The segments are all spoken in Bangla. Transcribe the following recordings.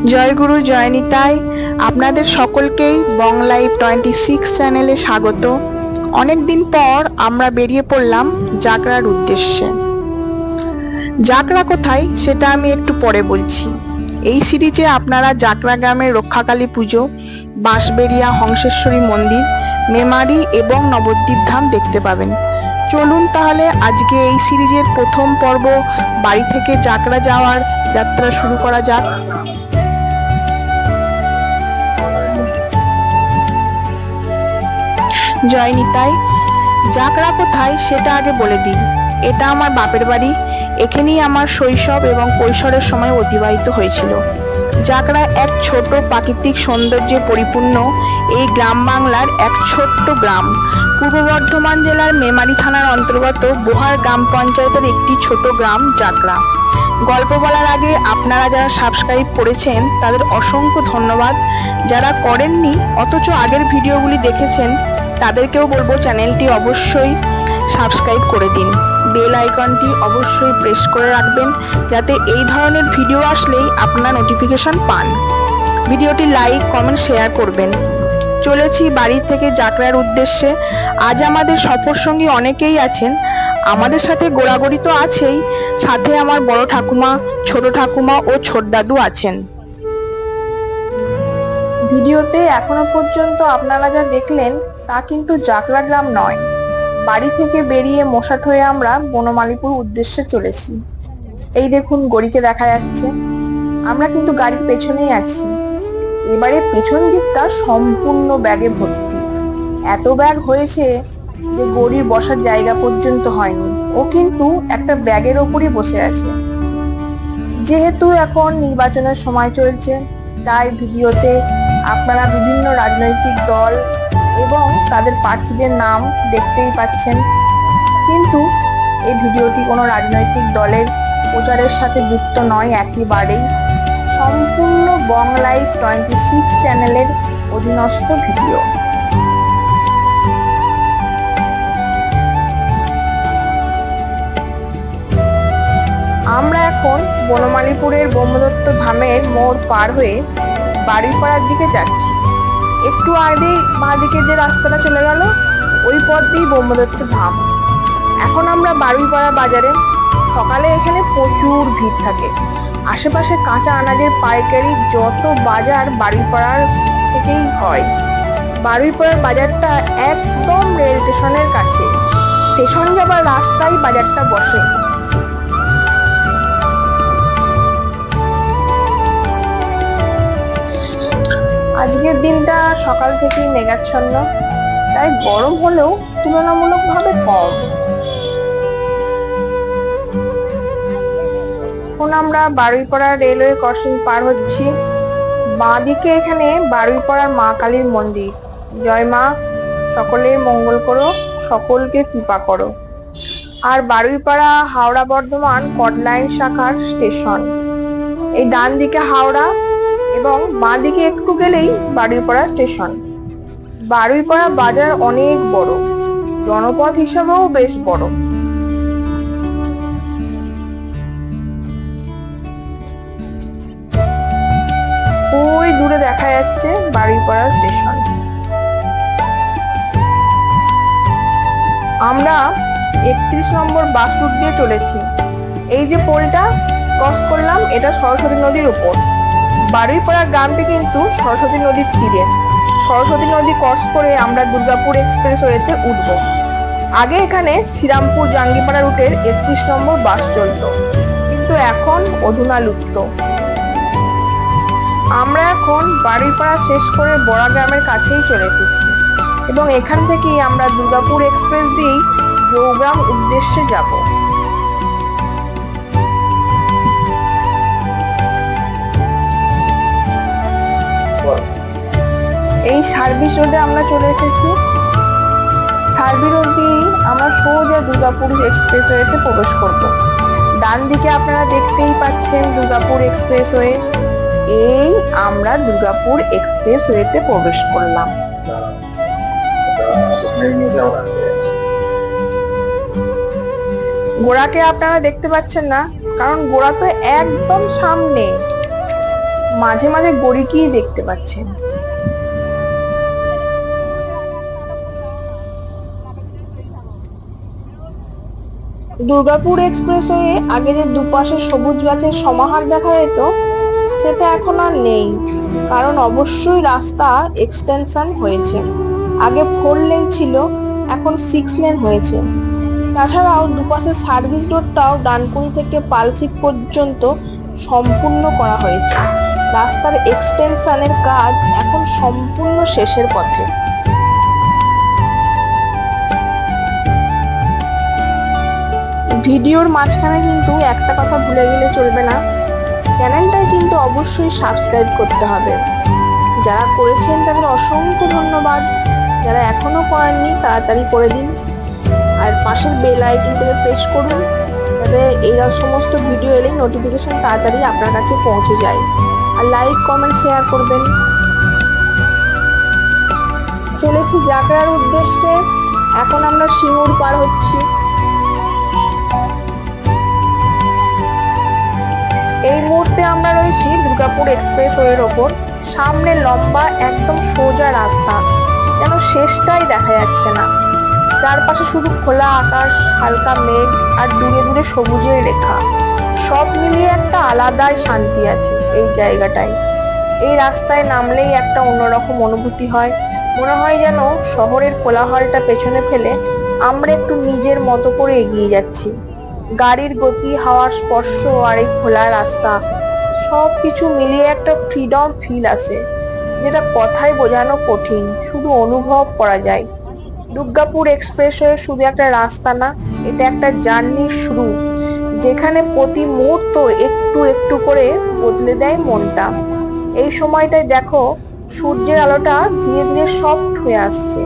জয়গুরু জয় নিতাই। আপনাদের সকলকেই বং লাইভ 26 চ্যানেলে স্বাগত। অনেকদিন পর আমরা বেরিয়ে পড়লাম জাকরার উদ্দেশ্যে। জাকরা কোথায় সেটা আমি একটু পরে বলছি। এই সিরিজে আপনারা জাকরা গ্রামের রক্ষাকালী পুজো, বাঁশবেড়িয়া হংসেশ্বরী মন্দির, মেমারি এবং নবদ্বীপ ধাম দেখতে পাবেন। চলুন তাহলে আজকে এই সিরিজের প্রথম পর্ব বাড়ি থেকে জাকরা যাওয়ার যাত্রা শুরু করা যাক। জয় নিতাই। জাকরা কোথায় সেটা আগে বলে দিই। এটা আমার বাপের বাড়ি। এখানেই আমার শৈশব এবং কৈশোরের সময় অতিবাহিত হয়েছিল। জাকরা এক ছোট প্রাকৃতিক সৌন্দর্যে পরিপূর্ণ এই গ্রাম বাংলার এক ছোট্ট গ্রাম। পূর্ব বর্ধমান জেলার মেমারি থানার অন্তর্গত বোহার গ্রাম পঞ্চায়েতের একটি ছোট গ্রাম জাকরা। গল্প বলার আগে আপনারা যারা সাবস্ক্রাইব করেছেন তাদের অসংখ্য ধন্যবাদ। যারা করেননি অথচ আগের ভিডিওগুলি দেখেছেন তাদেরকেও বলবো চ্যানেলটি অবশ্যই সাবস্ক্রাইব করে দিন। বেল আইকনটি অবশ্যই প্রেস করে রাখবেন যাতে এই ধরনের ভিডিও আসলেই আপনারা নোটিফিকেশন পান। ভিডিওটি লাইক, কমেন্ট, শেয়ার করবেন। চলেছি বাড়ি থেকে জাকরার উদ্দেশ্যে। আজ আমাদের সফর সঙ্গী অনেকেই আছেন। আমাদের সাথে গোড়াগড়ি তো আছেই, সাথে আমার বড় ঠাকুমা, ছোট ঠাকুমা ও ছোট দাদু আছেন। ভিডিওতে এখনো পর্যন্ত আপনারা যা দেখলেন তা কিন্তু জাকরা গ্রাম নয়। বাড়ি থেকে বেরিয়ে মোসাট হয়ে আমরা বনমালীপুর উদ্দেশ্যে চলেছি। এই দেখুন গড়িকে দেখা যাচ্ছে। আমরা কিন্তু গাড়ির পেছনেই আছি। এবারে পেছন দিকটা সম্পূর্ণ ব্যাগে ভর্তি। এত ব্যাগ হয়েছে যে গড়ির বসার জায়গা পর্যন্ত হয়নি। ও কিন্তু একটা ব্যাগের ওপরই বসে আছে। যেহেতু এখন নির্বাচনের সময় চলছে তাই ভিডিওতে আপনারা বিভিন্ন রাজনৈতিক দল এবং তাদের প্রার্থীদের নাম দেখতেই পাচ্ছেন, কিন্তু এই ভিডিওটি কোনো রাজনৈতিক দলের প্রচারের সাথে যুক্ত নয়। একেবারেই সম্পূর্ণ বং লাইভ 26 চ্যানেলের অধীনস্থ ভিডিও। আমরা এখন বনমালীপুরের ব্রহ্মদত্ত ধামের মোড় পার হয়ে বাড়িপাড়ার দিকে যাচ্ছি। একটু আগেই বাঁ দিকে যে রাস্তাটা চলে গেল ওই পথ দিয়েই ব্রহ্মদত্ত ধাম। এখন আমরা বাড়িপাড়া বাজারে। সকালে এখানে প্রচুর ভিড় থাকে। আশেপাশে কাঁচা আনাজের পাইকারি যত বাজার বাড়িপাড়ার থেকেই হয়। বাড়িপাড়ার বাজারটা একদম রেল স্টেশনের কাছে। স্টেশন যাবার রাস্তায় বাজারটা বসে। আজকের দিনটা সকাল থেকেই মেঘাচ্ছন্ন, তাই গরম হলেও তুলনামূলকভাবে কম। এখন আমরা বারুইপাড়া রেলওয়ে ক্রসিং পার হচ্ছি। বাঁ দিকে এখানে বারুইপাড়ার মা কালীর মন্দির। জয় মা, সকলের মঙ্গল করো, সকলকে কৃপা করো। আর বারুইপাড়া হাওড়া বর্ধমান কডলাইন শাখার স্টেশন। এই ডান দিকে হাওড়া এবং বাঁ দিকে একটু গেলেই বারুইপাড়া স্টেশন। বারুইপাড়া বাজার অনেক বড়, জনপদ হিসাবেও বেশ বড়। ওই দূরে দেখা যাচ্ছে বারুইপাড়া স্টেশন। আমরা 31 নম্বর বাস রুট দিয়ে চলেছি। এই যে পোলটা ক্রস করলাম এটা সরস্বতী নদীর উপর। বারুইপাড়া গ্রামটি কিন্তু সরস্বতী নদীর তীরে। সরস্বতী নদী ক্রস করে আমরা দুর্গাপুর এক্সপ্রেসওয়েতে উঠবো। আগে এখানে শ্রীরামপুর জাঙ্গিপাড়া রুটের 31 নম্বর বাস চলতো, কিন্তু এখন অধুনা লুপ্ত। আমরা এখন বারুইপাড়া শেষ করে বড়া গ্রামের কাছেই চলে এসেছি এবং এখান থেকেই আমরা দুর্গাপুর এক্সপ্রেস দিয়েই জৌগ্রাম উদ্দেশ্যে যাব। এই সার্ভিস রোডে আমরা চলে এসেছি। সার্ভিস রোড দিয়ে আমরা সোজা দুর্গাপুর এক্সপ্রেসওয়েতে প্রবেশ করব। ডান দিকে আপনারা দেখতেই পাচ্ছেন দুর্গাপুর এক্সপ্রেসওয়ে। এই আমরা দুর্গাপুর এক্সপ্রেসওয়েতে প্রবেশ করলাম। গোড়াকে আপনারা দেখতে পাচ্ছেন না, কারণ গোড়া তো একদম সামনে। মাঝে মাঝে গড়িকেই দেখতে পাচ্ছেন। দুর্গাপুর এক্সপ্রেসওয়ে আগে যে দুপাশে সবুজ গাছের সমাহার দেখা যেত সেটা এখন আর নেই, কারণ অবশ্যই রাস্তা এক্সটেনশন হয়েছে। আগে 4 লেন ছিল, এখন 6 লেন হয়েছে। তাছাড়াও দুপাশে সার্ভিস রোডটাও ডানকুনি থেকে পালসিক পর্যন্ত সম্পূর্ণ করা হয়েছে। রাস্তার এক্সটেনশনের কাজ এখন সম্পূর্ণ শেষের পথে। ভিডিওর মাঝখানে কিন্তু একটা কথা ভুলে গেলে চলবে না, চ্যানেলটায় কিন্তু অবশ্যই সাবস্ক্রাইব করতে হবে। যারা করেছেন তাদের অসংখ্য ধন্যবাদ, যারা এখনো করেননি তাড়াতাড়ি করে দিন। আর পাশের বেল আইকনটাকে প্রেস করুন যাতে এই সমস্ত ভিডিও এলে নোটিফিকেশন তাড়াতাড়ি আপনার কাছে পৌঁছে যায়। আর লাইক কমেন্ট শেয়ার করবেন। চলেছি জাকরার উদ্দেশ্যে। এখন আমরা সিঙ্গুর পার হচ্ছি। এই মুহূর্তে আমরা রয়েছি দুর্গাপুর এক্সপ্রেসওয়ের ওপর। সামনে লম্বা একদম সোজা রাস্তা, যেন শেষটাই দেখা যাচ্ছে না। চারপাশে শুধু খোলা আকাশ, হালকা মেঘ আর দূরে দূরে সবুজের রেখা। সব মিলিয়ে একটা আলাদাই শান্তি আছে এই জায়গাটায়। এই রাস্তায় নামলেই একটা অন্যরকম অনুভূতি হয়। মনে হয় যেন শহরের কোলাহলটা পেছনে ফেলে আমরা একটু নিজের মতো করে এগিয়ে যাচ্ছি। গাড়ির গতি, হাওয়ার স্পর্শ আর এই খোলা রাস্তা সবকিছু মিলিয়ে একটা ফ্রিডম ফিল আসে, যেটা কথায় বোঝানো কঠিন, শুধু অনুভব করা যায়। দুর্গাপুর এক্সপ্রেসওয়ে শুধু একটা রাস্তা না, এটা একটা জার্নির শুরু, যেখানে প্রতি মুহূর্ত একটু একটু করে বদলে দেয় মনটা। এই সময়টায় দেখো সূর্যের আলোটা ধীরে ধীরে সফট হয়ে আসছে,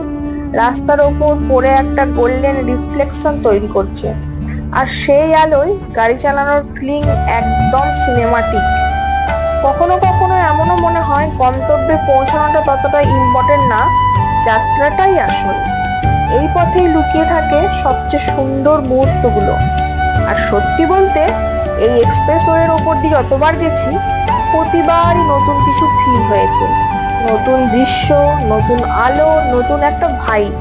রাস্তার ওপর পড়ে একটা গোল্ডেন রিফ্লেকশন তৈরি করছে। আর সেই আলোয় গাড়ি চালানোর ফিলিং একদম সিনেমাটিক। কখনো কখনো এমনও মনে হয় গন্তব্যে পৌঁছানোটা ততটা ইম্পর্টেন্ট না, যাত্রাটাই আসল। এই পথেই লুকিয়ে থাকে সবচেয়ে সুন্দর মুহূর্তগুলো। আর সত্যি বলতে এই এক্সপ্রেসওয়ের ওপর দিয়ে যতবার গেছি প্রতিবারই নতুন কিছু ফিল হয়েছে। নতুন দৃশ্য, নতুন আলো, নতুন একটা ভাইব।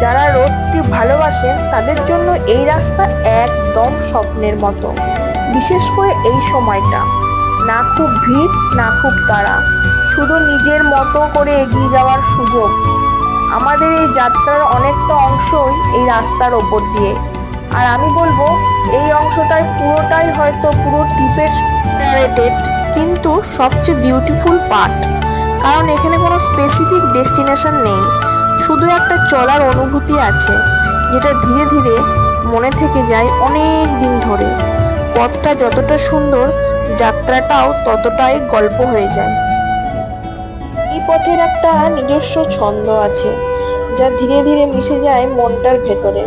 যারা রোড ট্রিপ ভালোবাসেন তাদের জন্য এই রাস্তা একদম স্বপ্নের মতো। বিশেষ করে এই সময়টা, না খুব ভিড় না খুব তাড়া, শুধু নিজের মতো করে এগিয়ে যাওয়ার সুযোগ। আমাদের এই যাত্রার অনেকটা অংশই এই রাস্তার ওপর দিয়ে। আর আমি বলবো এই অংশটাই পুরোটাই হয়তো পুরো ট্রিপের নারেটেড, কিন্তু সবচেয়ে বিউটিফুল পার্ট। কারণ এখানে কোনো স্পেসিফিক ডেস্টিনেশন নেই, শুধু একটা চলার অনুভূতি আছে, যেটা ধীরে ধীরে মনে থেকে যায় অনেক দিন ধরে। পথটা যতটা সুন্দর, যাত্রাটাও ততটাই গল্প হয়ে যায়। এই পথের একটা নিজস্ব ছন্দ আছে, যা ধীরে ধীরে মিশে যায় মনটার ভেতরে।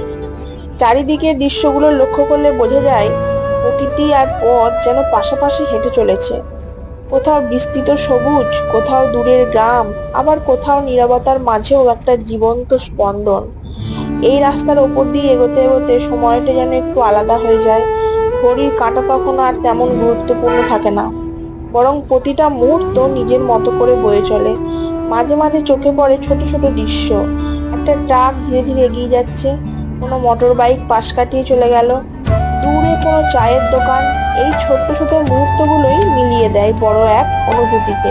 চারিদিকের দৃশ্যগুলো লক্ষ্য করলে বোঝা যায় প্রকৃতি আর পথ যেন পাশাপাশি হেঁটে চলেছে। কোথাও বিস্তৃত সবুজ, কোথাও দূরের গ্রাম, আবার কোথাও নীরবতার মাঝেও একটা জীবন্ত স্পন্দন। এই রাস্তার ওপর দিয়ে এগোতে এগোতে সময়টা যেন একটু আলাদা হয়ে যায়। ঘড়ির কাঁটা তখন আর তেমন গুরুত্বপূর্ণ থাকে না, বরং প্রতিটা মুহূর্ত নিজের মতো করে বয়ে চলে। মাঝে মাঝে চোখে পড়ে ছোট ছোট দৃশ্য। একটা ট্রাক ধীরে ধীরে এগিয়ে যাচ্ছে, কোনো মোটর বাইক পাশ কাটিয়ে চলে গেল, দূরে কোনো চায়ের দোকান। এই ছোট্ট ছোট মুহূর্তগুলোই মিলিয়ে দেয় বড় এক অনুভূতিতে।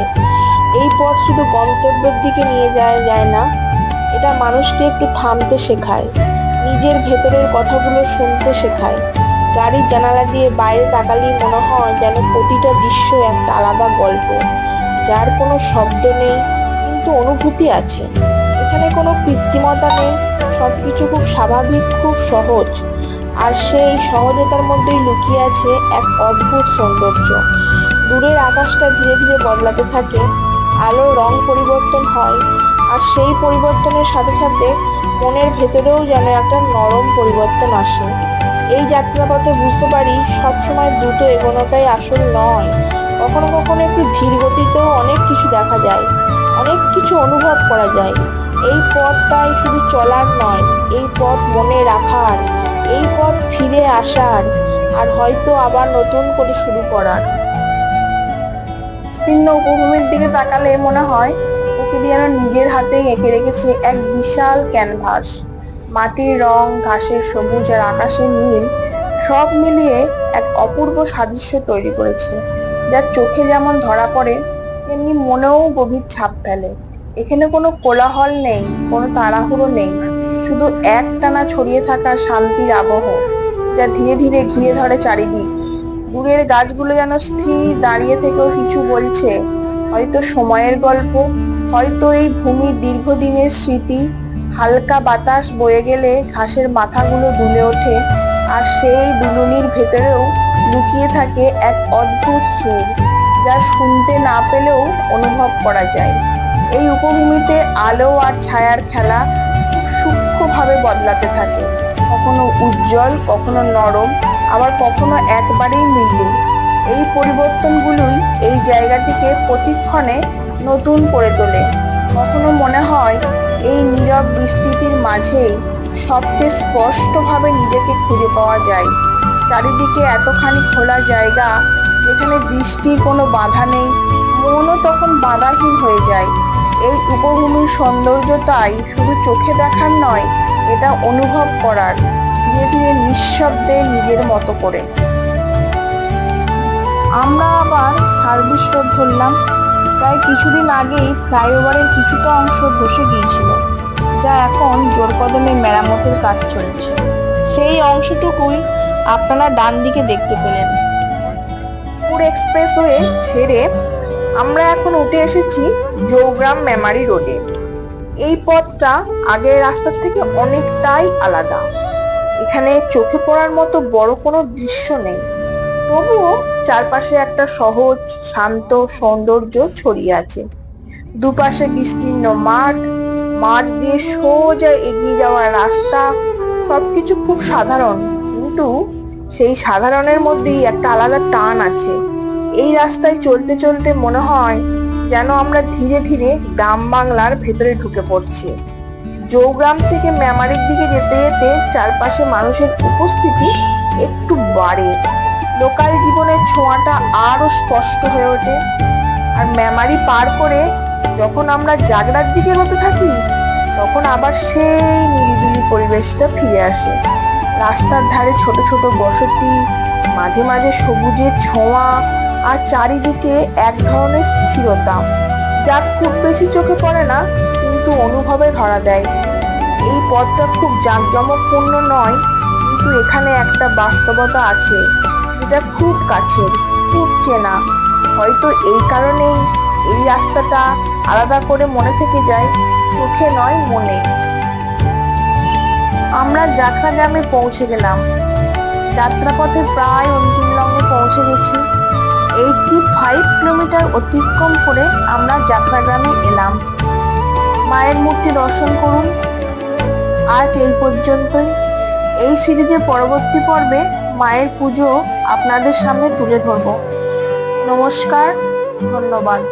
এই পথ শুধু গন্তব্যের দিকে নিয়ে যায় না, এটা মানুষকে একটু থামতে শেখায়, নিজের ভেতরের কথাগুলো শুনতে শেখায়। গাড়ির জানালা দিয়ে বাইরে তাকালেই মনে হয় যেন প্রতিটা দৃশ্য একটা আলাদা গল্প, যার কোনো শব্দ নেই কিন্তু অনুভূতি আছে। এখানে কোনো কৃত্রিমতা নেই, সবকিছু খুব স্বাভাবিক, খুব সহজ। আর সেই সহজতার মধ্যেই লুকিয়ে আছে এক অদ্ভুত সৌন্দর্য। দূরের আকাশটা ধীরে ধীরে বদলাতে থাকে, আলো রং পরিবর্তন হয়, আর সেই পরিবর্তনের সাথে সাথে মনের ভেতরেও যেন একটা নরম পরিবর্তন আসে। এই যাত্রাপথে বুঝতে পারি সবসময় দ্রুত এগোনোটাই আসল নয়, কখনো কখনো একটু ধীর গতিতেও অনেক কিছু দেখা যায়, অনেক কিছু অনুভব করা যায়। এই পথটাই শুধু চলার নয়, এই পথ মনে রাখার, এই পথ ফিরে আসার, আর হয়তো আবার নতুন করে শুরু করার। বিস্তীর্ণ উপভূমির দিকে তাকালে মনে হয় প্রকৃতি যেন নিজের হাতেই এঁকে রেখেছে এক বিশাল ক্যানভাস। মাটির রং, ঘাসের সবুজ আর আকাশের নীল সব মিলিয়ে এক অপূর্ব সাদৃশ্য তৈরি করেছে, যা চোখে যেমন ধরা পড়ে তেমনি মনেও গভীর ছাপ ফেলে। এখানে কোনো কোলাহল নেই, কোনো তাড়াহুড়ো নেই, শুধু একটানা ছড়িয়ে থাকা শান্তির আবহ, যা ধীরে ধীরে ঘিরে ধরে চারিদিক। দূরের গাছগুলো যেন স্থির দাঁড়িয়ে থেকেও কিছু বলছে, হয়তো সময়ের গল্প, হয়তো এই ভূমির দীর্ঘদিনের স্মৃতি। হালকা বাতাস বয়ে গেলে ঘাসের মাথাগুলো দুলে ওঠে, আর সেই দুলুনির ভেতরেও লুকিয়ে থাকে এক অদ্ভুত সুর, যা শুনতে না পেলেও অনুভব করা যায়। এই উপভূমিতে আলো আর ছায়ার খেলা খুব সূক্ষ্মভাবে বদলাতে থাকে, কখনো উজ্জ্বল, কখনো নরম, আবার কখনো একবারেই মৃদু। এই পরিবর্তনগুলোই এই জায়গাটিকে প্রতিক্ষণে নতুন করে তোলে। কখনো মনে হয় এই নীরব বিস্তৃতির মাঝেই সবচেয়ে স্পষ্টভাবে নিজেকে খুঁজে পাওয়া যায়। চারিদিকে এতখানি খোলা জায়গা, যেখানে দৃষ্টির কোনো বাধা নেই, মনও তখন বাধাহীন হয়ে যায়। এই উপভূমির সৌন্দর্যতাই শুধু চোখে দেখার নয়, এটা অনুভব করার, ধীরে ধীরে নিঃশব্দে নিজের মতো করে। আমরা আবার সার্ভিস রোড ধরলাম। প্রায় কিছুদিন আগেই ফ্লাইওভারের কিছুটা অংশ ধসে গিয়েছিল, যা এখন জোর কদমে মেরামতের কাজ চলছে। সেই অংশটুকুই আপনারা ডান দিকে দেখতে পেলেন। পুর এক্সপ্রেসওয়ে ছেড়ে আমরা এখন উঠে এসেছি জৌগ্রাম মেমারি রোডে। এই পথটা আগের রাস্তার থেকে অনেকটাই আলাদা। এখানে চোখে পড়ার মতো বড় কোনো দৃশ্য নেই, তবুও চারপাশে একটা সহজ শান্ত সৌন্দর্য ছড়িয়ে আছে। দুপাশে বিস্তীর্ণ মাঠ, মাঝ দিয়ে সোজা এগিয়ে যাওয়ার রাস্তা, সবকিছু খুব সাধারণ, কিন্তু সেই সাধারণের মধ্যেই একটা আলাদা টান আছে। এই রাস্তায় চলতে চলতে মনে হয় যেন আমরা ধীরে ধীরে গ্রাম বাংলার ভেতরে ঢুকে পড়ছি। জৌগ্রাম থেকে মেমারির দিকে যেতে যেতে চারপাশে মানুষের উপস্থিতি একটু বাড়ে, লোকাল জীবনের ছোঁয়াটা আরো স্পষ্ট হয়ে ওঠে। আর মেমারি পার করে যখন আমরা জাগরার দিকে এগোতে থাকি, তখন আবার সেই নিরিবিলি পরিবেশটা ফিরে আসে। রাস্তার ধারে ছোট ছোট বসতি, মাঝে মাঝে সবুজের ছোঁয়া, আর চারিদিকে এক ধরনের স্থিরতা, যা খুব বেশি চোখে পড়ে না, কিন্তু অনুভবে ধরা দেয়। এই পথটা খুব জাঁকজমকপূর্ণ নয়, কিন্তু এখানে একটা বাস্তবতা আছে, যেটা খুব কাছের, খুব চেনা। হয়তো এই কারণেই এই রাস্তাটা আলাদা করে মনে থেকে যায়, চোখে নয়, মনে। আমরা জাখরা গ্রামে পৌঁছে গেলাম। যাত্রাপথে প্রায় অন্তিম লগ্নে পৌঁছে গেছি। 85 কিলোমিটার অতিক্রম করে আমরা জাখরা গ্রামে এলাম। মায়ের মূর্তি দর্শন করুন। আজ এই পর্যন্তই। এই সিরিজের পরবর্তী পর্বে মায়ের পুজো আপনাদের সামনে তুলে ধরব। নমস্কার, ধন্যবাদ।